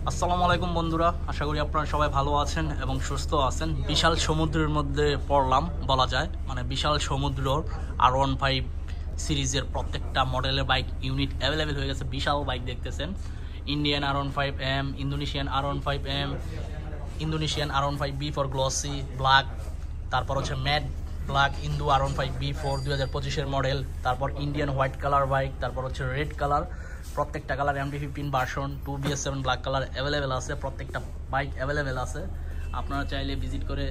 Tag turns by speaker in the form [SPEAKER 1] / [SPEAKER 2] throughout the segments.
[SPEAKER 1] আসসালামু আলাইকুম বন্ধুরা, আশা করি আপনারা সবাই ভালো আছেন এবং সুস্থ আছেন। বিশাল সমুদ্রের মধ্যে পড়লাম বলা যায়, মানে বিশাল সমুদ্র। R15 সিরিজের প্রত্যেকটা মডেলের বাইক ইউনিট অ্যাভেলেবেল হয়ে গেছে। বিশাল বাইক দেখতেছেন, Indian R15M, Indonesian R15M, Indonesian R15B for glossy black, তারপর হচ্ছে ম্যাট ব্ল্যাক ইন্দু R15B4 2025-এর মডেল, তারপর ইন্ডিয়ান হোয়াইট কালার বাইক, তারপর হচ্ছে রেড কালার। প্রত্যেকটা colour MT-15 version 2BS7 black colour available আছে। প্রত্যেকটা বাইক অ্যাভেলেবেল আছে, আপনারা চাইলে ভিজিট করে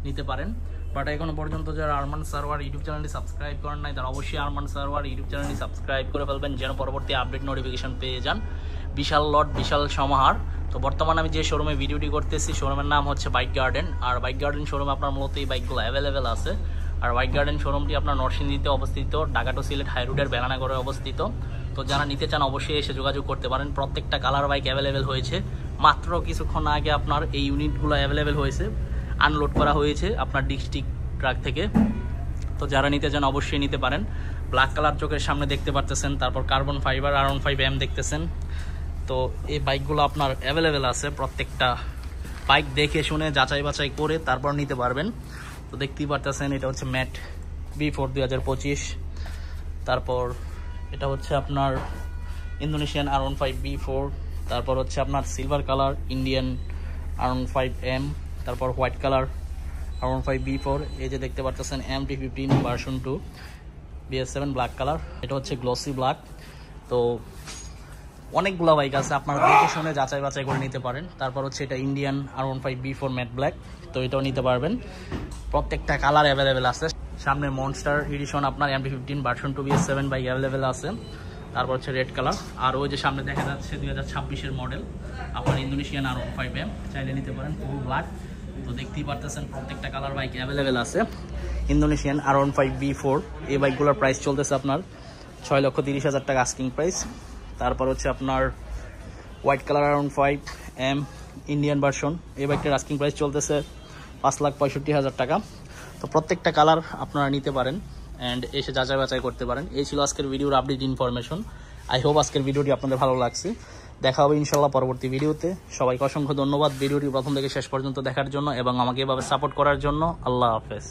[SPEAKER 1] নিতে পারেন। বাট এখনো পর্যন্ত যারা আরমান সার্ভার ইউটিউব চ্যানেলটি সাবস্ক্রাইব করেন নাই, তারা অবশ্যই আরমান সার্ভার ইউটিউব চ্যানেলটি সাবস্ক্রাইব করে ফেলবেন, যেন পরবর্তী আপডেট নোটিফিকেশন পেয়ে যান। বিশাল লট, বিশাল সমাহার। তো বর্তমানে আমি যে শোরুমে ভিডিওটি করতেছি, শোরুমের নাম হচ্ছে বাইক গার্ডেন। আর বাইক গার্ডেন শোরুমে আপনার মূলত এই বাইকগুলো অ্যাভেলেবেল আছে। আর বাইক গার্ডেন শোরুমটি আপনার নরসিংদীতে অবস্থিত, ঢাকা টু সিলেট হাই রোডের বেলানাগরে অবস্থিত। তো যারা নিতে চান অবশ্যই এসে যোগাযোগ করতে পারেন। প্রত্যেকটা কালার বাইক অ্যাভেলেবেল হয়েছে। মাত্র কিছুক্ষণ আগে আপনার এই ইউনিটগুলো অ্যাভেলেবেল হয়েছে, আনলোড করা হয়েছে আপনার ডিস্ট্রিক্ট ট্রাক থেকে। তো যারা নিতে চান অবশ্যই নিতে পারেন। ব্ল্যাক কালার চোখের সামনে দেখতে পারতেছেন, তারপর কার্বন ফাইবার R15M দেখতেছেন। তো এই বাইকগুলো আপনার অ্যাভেলেবেল আছে। প্রত্যেকটা বাইক দেখে শুনে যাচাই বাছাই করে তারপর নিতে পারবেন। তো দেখতেই পারতেছেন, এটা হচ্ছে ম্যাট B4 2025। তারপর এটা হচ্ছে আপনার ইন্দোনেশিয়ান R15B4। তারপর হচ্ছে আপনার সিলভার কালার ইন্ডিয়ান R15M। তারপর হোয়াইট কালার R15B4। এই যে দেখতে পাচ্ছেন MT-15 version 2 BS7 black colour, এটা হচ্ছে গ্লসি ব্ল্যাক। তো অনেকগুলো বাইক আছে, আপনারা দেখে শুনে যাচাই বাছাই করে নিতে পারেন। তারপর হচ্ছে এটা ইন্ডিয়ান R15B4 ম্যাট ব্ল্যাক, তো এটাও নিতে পারবেন। প্রত্যেকটা কালার অ্যাভেলেবেল আছে। সামনে মনস্টার এডিশন আপনার MT-15 version 2 BS7 bike available আছে। তারপর হচ্ছে রেড কালার। আর ওই যে সামনে দেখা যাচ্ছে 2026-এর মডেল আপনার ইন্দোনেশিয়ান R15M, চাইলে নিতে পারেন, ফুল ব্ল্যাক। তো দেখতেই পারতেছেন প্রত্যেকটা কালার বাইক অ্যাভেলেবেল আছে। ইন্দোনেশিয়ান R15B4 এই বাইকগুলোর প্রাইস চলতেছে আপনার 6,30,000 টাকা আস্কিং প্রাইস। তারপর হচ্ছে আপনার white colour R15M Indian version, এই বাইকটার আস্কিং প্রাইস চলতেছে 5,65,000 টাকা। তো প্রত্যেকটা কালার আপনারা নিতে পারেন অ্যান্ড এসে যাচাই বাছাই করতে পারেন। এই ছিল আজকের ভিডিওর আপডেট ইনফরমেশন। আই হোপ আজকের ভিডিওটি আপনাদের ভালো লাগছে। দেখা হবে ইনশাল্লাহ পরবর্তী ভিডিওতে। সবাইকে অসংখ্য ধন্যবাদ ভিডিওটি প্রথম থেকে শেষ পর্যন্ত দেখার জন্য এবং আমাকে এভাবে সাপোর্ট করার জন্য। আল্লাহ হাফেজ।